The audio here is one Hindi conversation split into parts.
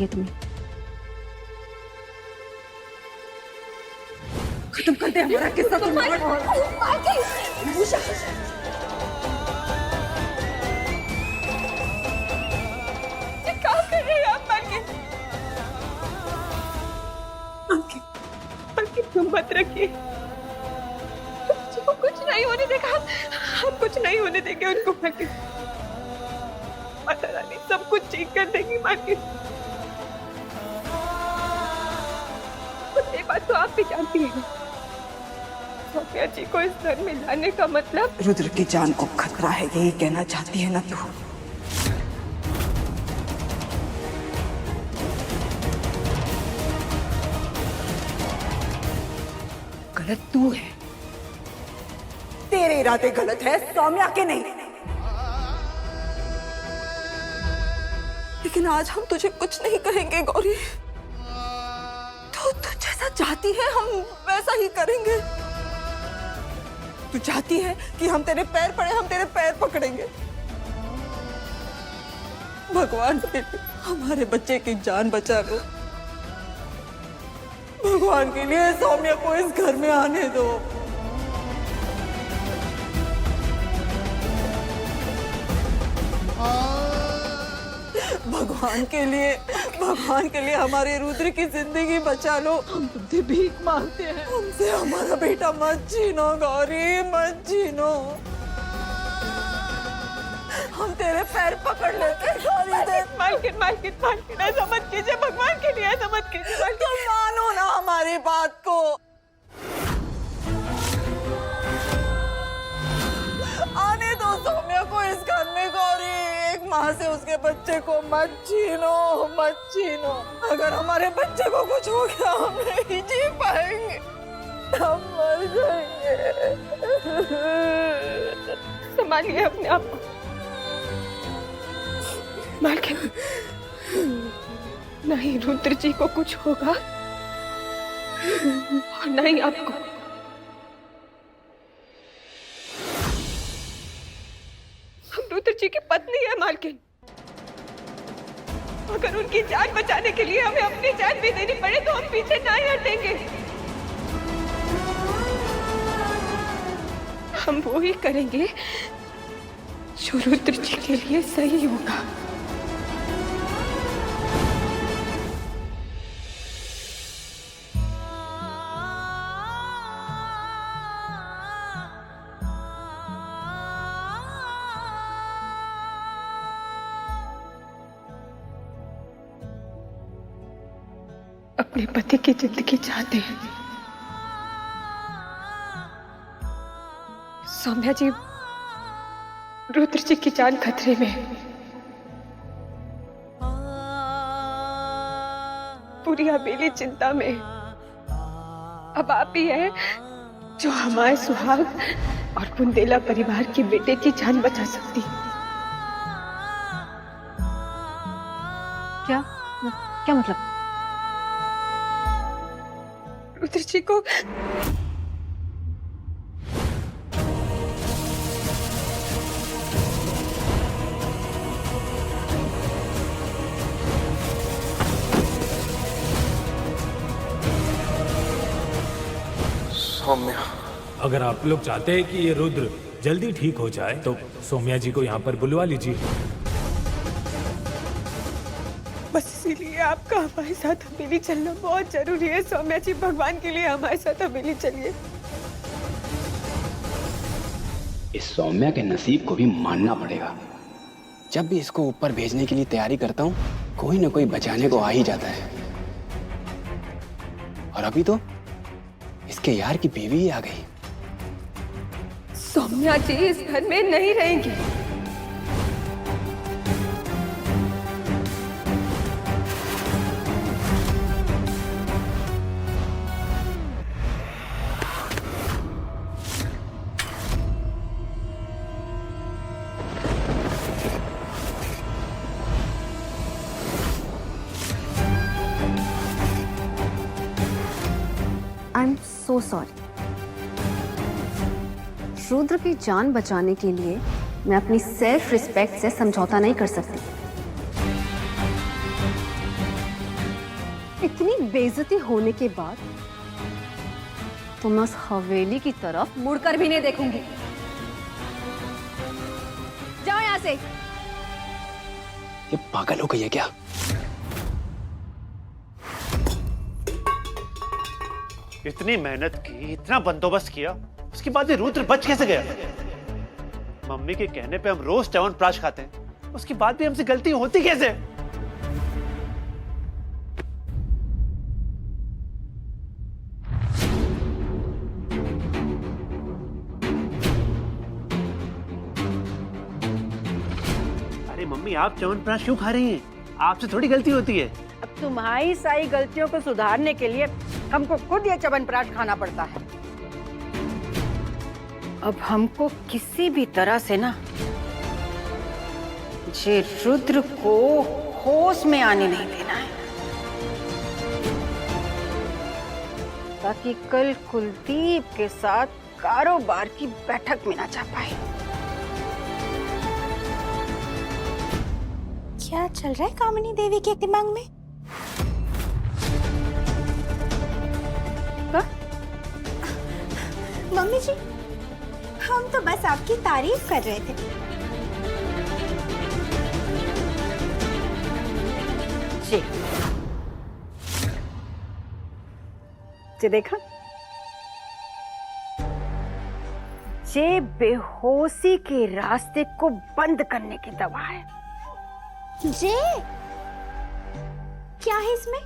ये तुम्हें खत्म कर दे हमारा किस्सा। तुम क्या कर रहे हैं आप? मालकिन तुम मत रखिए, तुमको कुछ नहीं होने देगा। हम कुछ नहीं होने देंगे उनको। मालकिन माता रानी सब कुछ ठीक कर देगी। मालकिन ये बात तो आप भी जानती हैं। सोफिया जी को इस घर में लाने का मतलब रुद्र की जान को खतरा है, यही कहना चाहती है ना तू? गलत तू है, तेरे इरादे गलत है, सौम्या के नहीं। लेकिन आज हम तुझे कुछ नहीं कहेंगे गौरी। तू जैसा चाहती है हम वैसा ही करेंगे। तू चाहती है कि हम तेरे पैर पड़े, हम तेरे पैर पकड़ेंगे। भगवान के लिए हमारे बच्चे की जान बचा लो। भगवान के लिए सौम्या को इस घर में आने दो। भगवान के लिए हमारे रुद्र की जिंदगी बचा लो। हम तुमसे भीख मांगते हैं, हमसे हमारा बेटा मत छीनो गौरी, मत छीनो। हम तेरे पैर पकड़ लेते हैं गौरी। मालकिन ऐसा मत कीजिए, भगवान के लिए ऐसा मत कीजिए। तुम मानो ना हमारी बात को। आने दो सौम्या को इस घर में गौरी। एक माँ से उसके बच्चे को मत छीनो, मत छीनो। अगर हमारे बच्चे को कुछ हो गया हम नहीं जी पाएंगे, हम मर जाएंगे। संभालिए अपने आप को मालकिन। नहीं रुद्र जी को कुछ होगा और नहीं आपको। हम रुद्र जी की पत्नी है मालकिन। अगर उनकी जान बचाने के लिए हमें अपनी जान भी देनी पड़े तो हम पीछे नहीं हटेंगे। हम वो ही करेंगे जो रुद्र जी के लिए सही होगा। अपने पति की जिंदगी चाहते हैं। सौम्या जी, रुद्र जी की जान खतरे में है। पूरी हवेली चिंता में। अब आप ही हैं जो हमारे सुहाग और बुंदेला परिवार के बेटे की जान बचा सकती है। क्या मतलब? रुद्र जी को सौम्या, अगर आप लोग चाहते हैं कि ये रुद्र जल्दी ठीक हो जाए तो सौम्या जी को यहाँ पर बुलवा लीजिए। बस इसीलिए आपका हमारे साथ हवेली चलना बहुत जरूरी है। सौम्या जी, भगवान के लिए हमारे साथ हवेली चलिए। इस सौम्या के नसीब को भी मानना पड़ेगा। जब भी इसको ऊपर भेजने के लिए तैयारी करता हूँ, कोई ना कोई बचाने को आ ही जाता है। और अभी तो इसके यार की बीवी ही आ गई। सौम्या जी इस घर में नहीं रहेंगी। I am so sorry. Rudra की जान बचाने के लिए मैं अपनी सेल्फ रिस्पेक्ट से समझौता नहीं कर सकती। इतनी बेइज्जती होने के बाद तो मैं उस हवेली की तरफ मुड़कर भी नहीं देखूंगी। जाओ यहाँ से। ये पागल हो गई है क्या? इतनी मेहनत की, इतना बंदोबस्त किया, उसके बाद भी रुद्र बच कैसे गया? मम्मी के कहने पे हम रोज च्यवनप्राश खाते हैं, उसके बाद भी हमसे गलती होती कैसे? अरे मम्मी, आप च्यवनप्राश क्यों खा रही हैं? आपसे थोड़ी गलती होती है। अब तुम्हारी सारी गलतियों को सुधारने के लिए हमको खुद ये च्यवनप्राश खाना पड़ता है। अब हमको किसी भी तरह से ना जे रुद्र को होश में आने नहीं देना है, ताकि कल कुलदीप के साथ कारोबार की बैठक में ना जा पाए। क्या चल रहा है कामिनी देवी के दिमाग में? मम्मी जी, हम तो बस आपकी तारीफ कर रहे थे। जी जी, देखा, ये बेहोशी के रास्ते को बंद करने की दवा है। जे क्या है इसमें?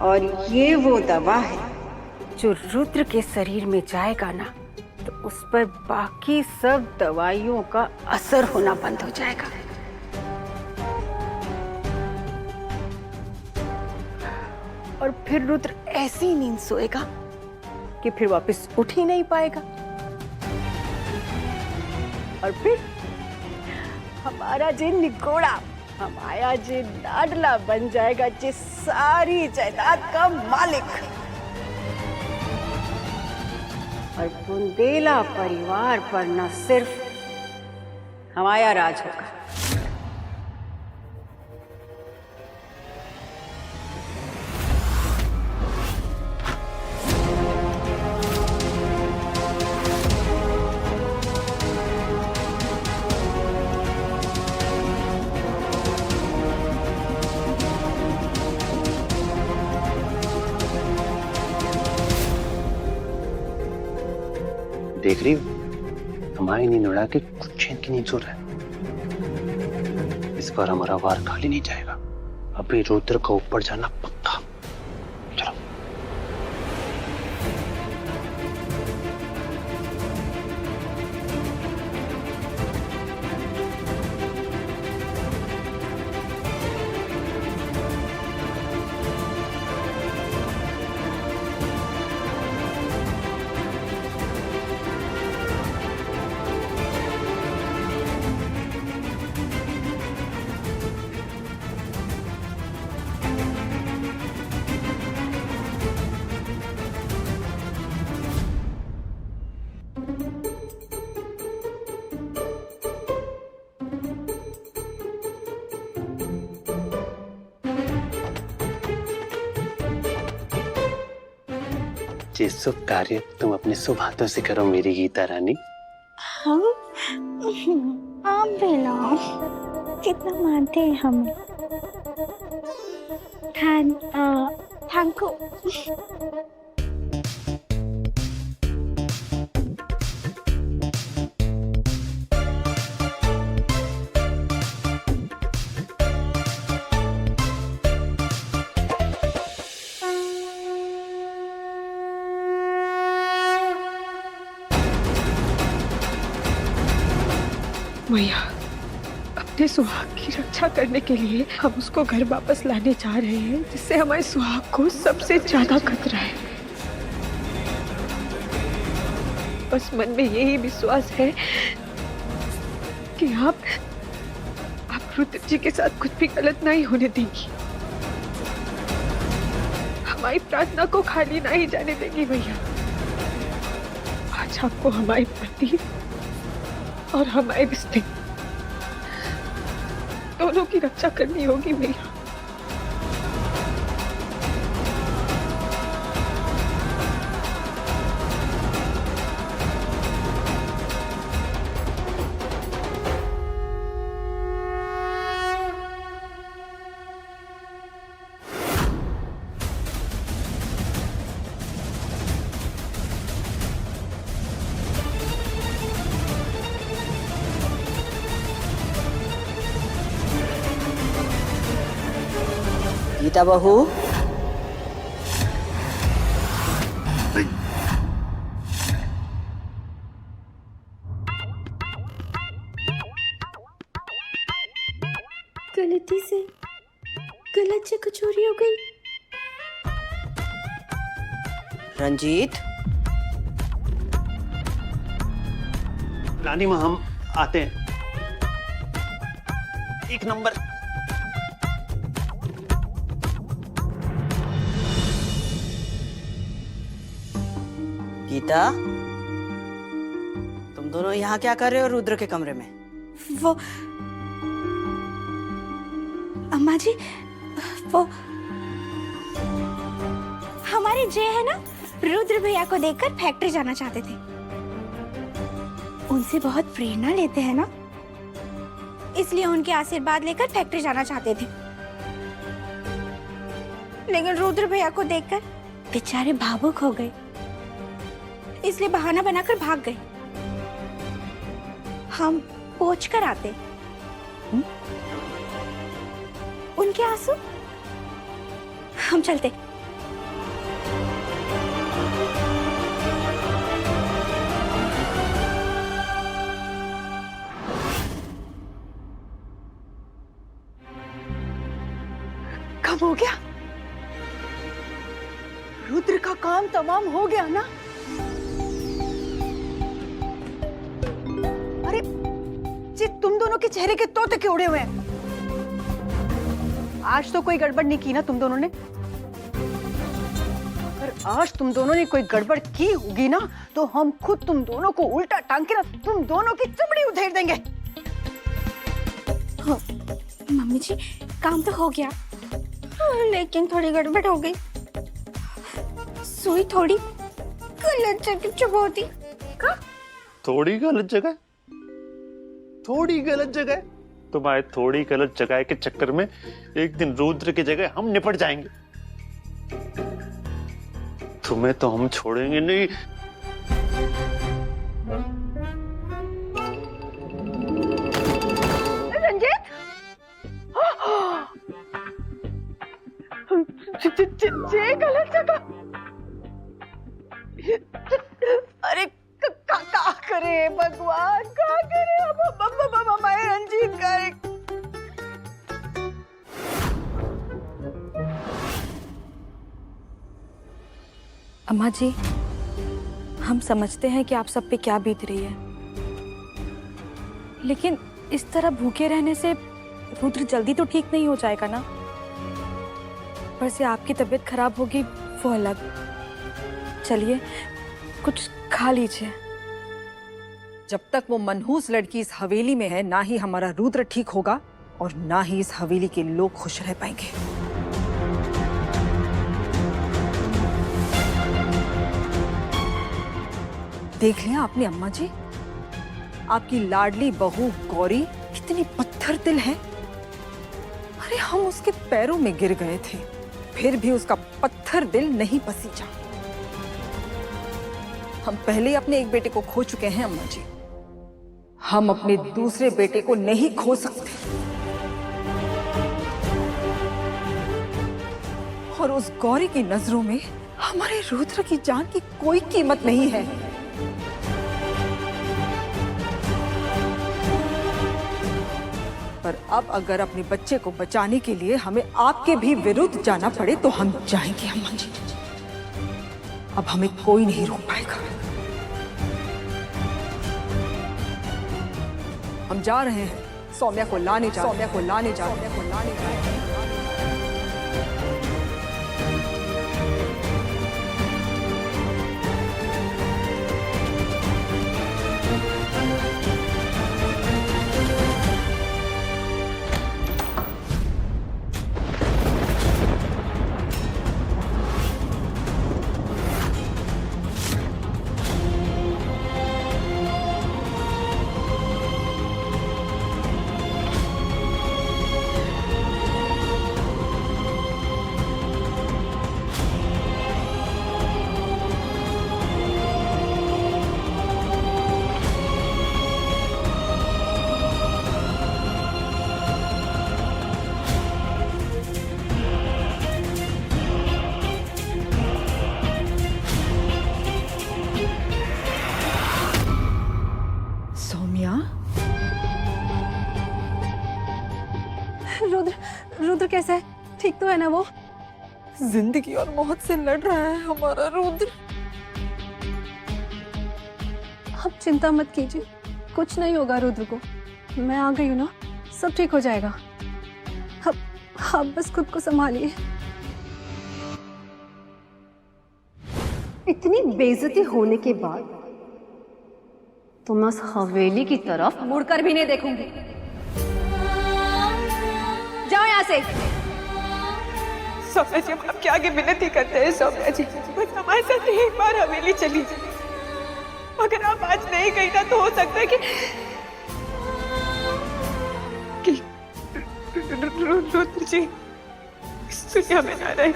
और ये वो दवा है जो रुद्र के शरीर में जाएगा ना, तो उस पर बाकी सब दवाइयों का असर होना बंद हो जाएगा। और फिर रुद्र ऐसी नींद सोएगा कि फिर वापस उठ ही नहीं पाएगा। और फिर हमारा जे निगोड़ा, हमारा जे लाडला बन जाएगा, जे सारी जायदाद का मालिक। और बुंदेला परिवार पर न सिर्फ हमारा राज होगा, देख रही हो, हमारी नींद उड़ा के कुछ चैन की नींद सो रहा है। इस बार हमारा वार खाली नहीं जाएगा। अभी रुद्र का ऊपर जाना पक्का। चलो। ये शुभ कार्य तुम अपने शुभ हाथों से करो मेरी गीता रानी। हम आप बेला कितना मानते हैं हमें। Thank you. मैया, अपने सुहाग की रक्षा करने के लिए हम उसको घर वापस लाने जा रहे हैं, जिससे हमारे सुहाग को सबसे ज्यादा खतरा है। बस मन में यही विश्वास है कि आप रुद्र जी के साथ कुछ भी गलत नहीं होने देंगी, हमारी प्रार्थना को खाली नहीं जाने देंगी। भैया, आज आज आपको हमारे पति और हमारे रिश्ते दोनों की रक्षा करनी होगी भैया। गीता बहू, गलती से गलत जगह चोरी हो गई। रंजीत, रानी माँ हम आते हैं। एक नंबर। गीता, तुम दोनों यहाँ क्या कर रहे हो रुद्र के कमरे में? वो अम्मा जी, वो हमारे जय है ना, रुद्र भैया को देखकर फैक्ट्री जाना चाहते थे। उनसे बहुत प्रेरणा लेते हैं ना, इसलिए उनके आशीर्वाद लेकर फैक्ट्री जाना चाहते थे। लेकिन रुद्र भैया को देखकर बेचारे भावुक हो गए, इसलिए बहाना बनाकर भाग गए। हम पोंछ कर आते। उनके आंसू, हम चलते। कब हो गया? रुद्र का काम तमाम हो गया ना? अरे जी, तुम दोनों के चेहरे के तोते क्यों उड़े हुए हैं? आज तो कोई गड़बड़ नहीं की ना तुम दोनों ने? अगर आज तुम दोनों ने कोई गड़बड़ की होगी ना, तो हम खुद तुम दोनों को उल्टा टांग के ना तुम दोनों की चमड़ी उधेड़ देंगे। मम्मी जी, काम तो हो गया, लेकिन थोड़ी गड़बड़ हो गई। सुई थोड़ी गलत जगह चुभोती। थोड़ी गलत जगह? थोड़ी गलत जगह? तुम्हारे थोड़ी गलत जगह के चक्कर में एक दिन रुद्र की जगह हम निपट जाएंगे। तुम्हें तो हम छोड़ेंगे नहीं। रंजीत, जे गलत जगह। अरे का करे भगवान, का करे अब हमारे रंजीत करे। अम्मा जी, हम समझते हैं कि आप सब पे क्या बीत रही है, लेकिन इस तरह भूखे रहने से रुद्र जल्दी तो ठीक नहीं हो जाएगा ना। पर से आपकी तबीयत खराब होगी वो अलग। चलिए कुछ खा लीजिए। जब तक वो मनहूस लड़की इस हवेली में है, ना ही हमारा रुद्र ठीक होगा और ना ही इस हवेली के लोग खुश रह पाएंगे। देख लिया आपने अम्मा जी, आपकी लाडली बहू गौरी कितनी पत्थर दिल है। अरे हम उसके पैरों में गिर गए थे, फिर भी उसका पत्थर दिल नहीं पसीजा। हम पहले अपने एक बेटे को खो चुके हैं अम्मा जी, हम अपने दूसरे बेटे को नहीं खो सकते। और उस गौरी की नजरों में हमारे रुद्र की जान की कोई कीमत नहीं है। पर अब अगर अपने बच्चे को बचाने के लिए हमें आपके भी विरुद्ध जाना पड़े तो हम जाएंगे अम्मा जी। अब हमें कोई नहीं रोक पाएगा। हम जा रहे हैं, सौम्या को लाने जा रहे हैं। कैसा है? ठीक तो है ना वो? जिंदगी और मौत से लड़ रहा है हमारा रुद्र। आप चिंता मत कीजिए, कुछ नहीं होगा रुद्र को। मैं आ गई हूँ ना, सब ठीक हो जाएगा। आप बस खुद को संभालिए। इतनी बेइज्जती होने के बाद तो मैं उस हवेली की तरफ मुड़कर भी नहीं देखूंगी। जाओ यहाँ से। सौम्या जी, हम आपके आगे विनती करते हैं सौम्या जी, बस हमारे साथ एक बार हवेली चली जाए। अगर आप आज नहीं गई ना तो हो सकता है कि रुद्र जी इस दुनिया में ना रहे।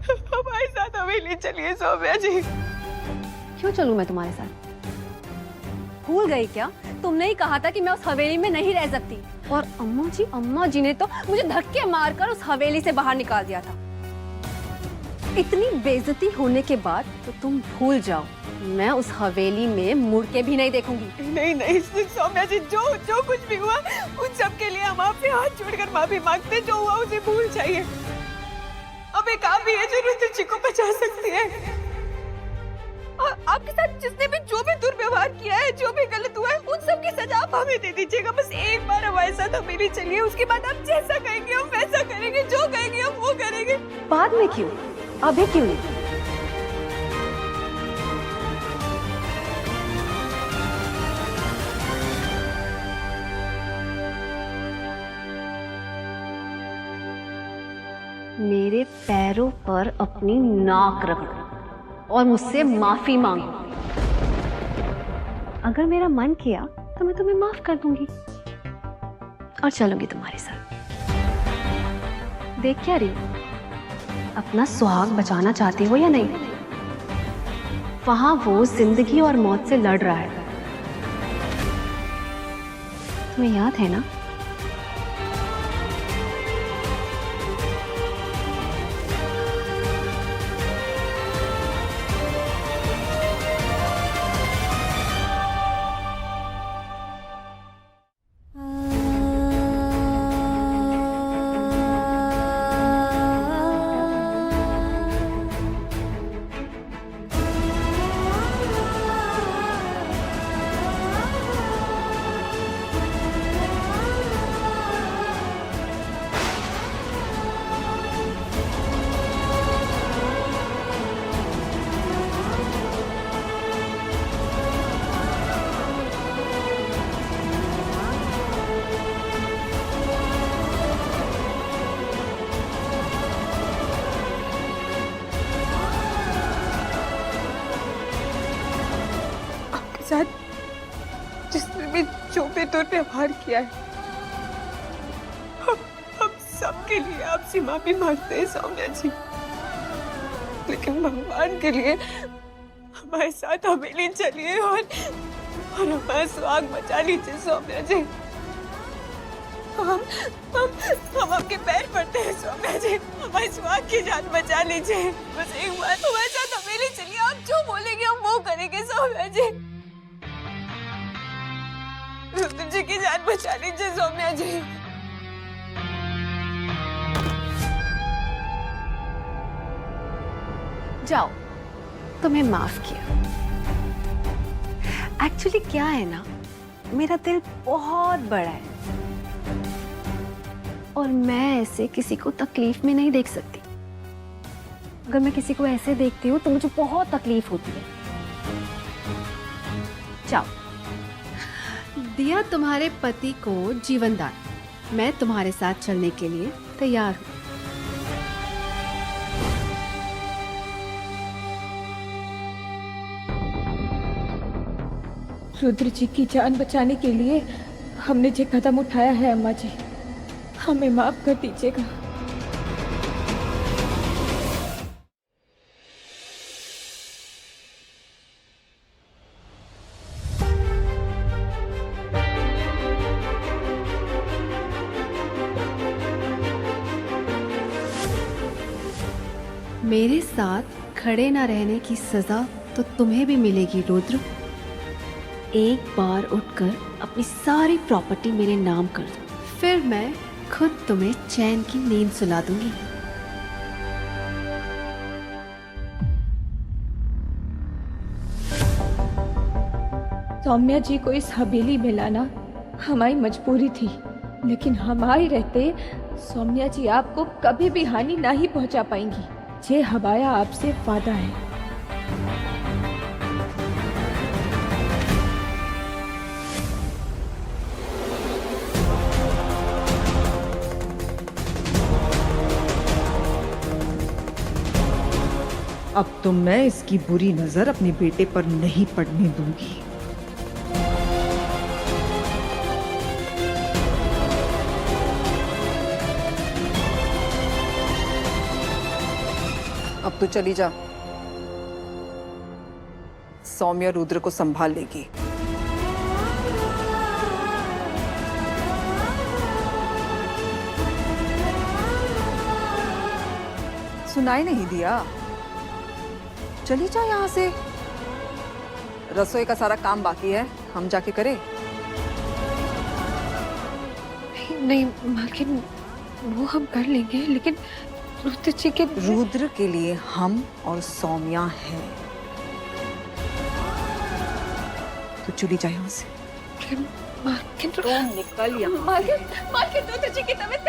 हमारे साथ हवेली चलिए सौम्या जी। क्यों चलूं मैं तुम्हारे साथ? भूल गई क्या? तुमने ही कहा था कि मैं उस हवेली में नहीं रह सकती। और अम्मा जी ने तो मुझे धक्के मारकर उस हवेली से बाहर निकाल दिया था। इतनी बेइज्जती होने के बाद तो तुम भूल जाओ, मैं उस हवेली में मुड़ के भी नहीं देखूंगी। नहीं सौम्या जी, जो कुछ भी हुआ उन सब के लिए हम आपसे हाथ जोड़कर माफी मांगते। जो हुआ उसे भूल जाइए। अब एक आप भी है जो रुद्र जी को बचा सकती है। और आपके साथ जिसने भी जो भी दुर्व्यवहार किया है, जो भी गलत हुआ है, उन सब की सजा आप हमें दे दीजिएगा। बस एक बार हमारे साथ हवेली चलिए, उसके बाद आप जैसा कहेंगे हम वैसा करेंगे, जो कहेंगे हम वो करेंगे। बाद में क्यों, अभी क्यों नहीं? मेरे पैरों पर अपनी नाक रगड़ो और मुझसे माफी मांगो। अगर मेरा मन किया तो मैं तुम्हें माफ कर दूंगी और चलूंगी तुम्हारे साथ। देख क्या रही हो, अपना सुहाग बचाना चाहती हो या नहीं? वहां वो जिंदगी और मौत से लड़ रहा है। तुम्हें याद है ना? साथ जिसने भी जो भी दुर्व्यवहार किया है, हम सबके लिए आपसे माफी मांगते हैं सौम्या जी। लेकिन भगवान के लिए हमारे साथ हवेली चलिए और हमारा सुहाग बचा लीजिए सौम्या जी। हम आपके पैर पड़ते हैं सौम्या जी, हमारे सुहाग की जान बचा लीजिए। बस एक बार हमारे साथ हवेली चलिए, आप जो बोलेंगे हम वो करेंगे सौम्या जी। रुद्र जी की जान बचा लीजिए सौम्या जी। जाओ, तुम्हें माफ किया। एक्चुअली क्या है ना, मेरा दिल बहुत बड़ा है और मैं ऐसे किसी को तकलीफ में नहीं देख सकती। अगर मैं किसी को ऐसे देखती हूँ तो मुझे बहुत तकलीफ होती है। जाओ, दिया तुम्हारे पति को जीवन दान। मैं तुम्हारे साथ चलने के लिए तैयार हूँ। रुद्र जी की जान बचाने के लिए हमने जो कदम उठाया है अम्मा जी, हमें माफ कर दीजिएगा। मेरे साथ खड़े ना रहने की सजा तो तुम्हें भी मिलेगी रुद्र। एक बार उठकर अपनी सारी प्रॉपर्टी मेरे नाम कर दो, फिर मैं खुद तुम्हें चैन की नींद सुला दूंगी। सौम्या जी को इस हवेली में लाना हमारी मजबूरी थी, लेकिन हमारे रहते सौम्या जी आपको कभी भी हानि नहीं पहुंचा पाएंगी। ये हमारा आपसे वादा है। अब तो मैं इसकी बुरी नजर अपने बेटे पर नहीं पड़ने दूंगी। अब तो चली जा, सौम्या रुद्र को संभाल लेगी। सुनाई नहीं दिया? चली जा यहाँ से। रसोई का सारा काम बाकी है, हम जाके करें। नहीं मालकिन, वो हम कर लेंगे, लेकिन रुद्र जी के रुद्र के लिए हम और सौम्या हैं। तो चली जा यहाँ से। मालकिन तो निकल यहाँ। मालकिन रुद्र जी की तबीयत